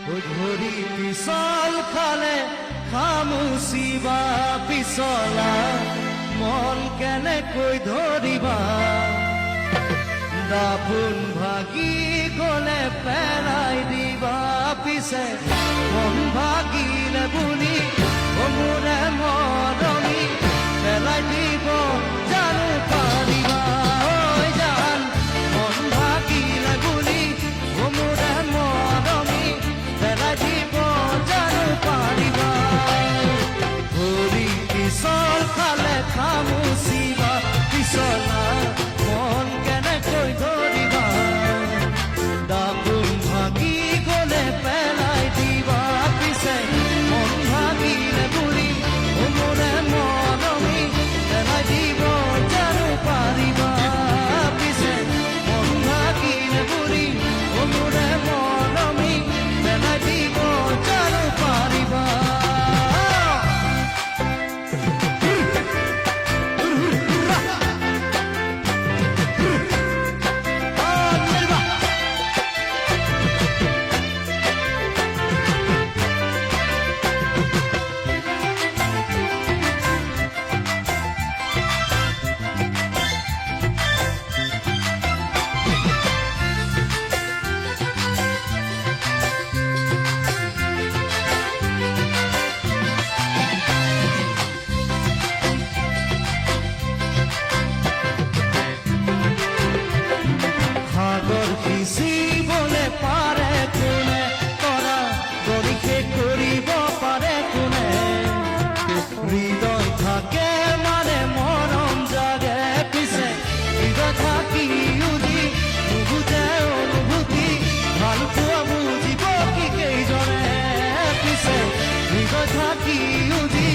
ধৰি পিছল খালে খামুচিবা পিছলা মন কেনেকৈ ধৰিবা দাপোন ভাগি গলে পেলাই দিবা পিছে মন ভাগিলে বুলি মোৰে মৰমি পেলাই দিব জানো পাৰিবা ঐ জান মন ভাগিলে বুলি মোৰে মৰমি পেলাই দিব জানো পাৰিবা ভৰি পিছল খালে খামুচিবা পিছলা মন কেনেকৈ ধৰিবা দাপোন ভাগি গলে পেলাই দিবা পিছে মন ভাগিলে বুলি মোৰে মৰমি পেলাই দিব জানো পাৰিবা পিছে মন ভাগিলে বুলি মোৰে মৰমি পেলাই দিব জানো পাৰিবা সিঁচিবলে পাৰে কোনে তৰা গৰিষে কৰিব পাৰে কোনে হৃদয় থাকে মানে মৰম জাগে পিছে হৃদয় থাকি উজি নুবুজে অনুভূতি ভাল পোৱা বুজিব কি কেইজনে পিছে হৃদয় থাকি উজি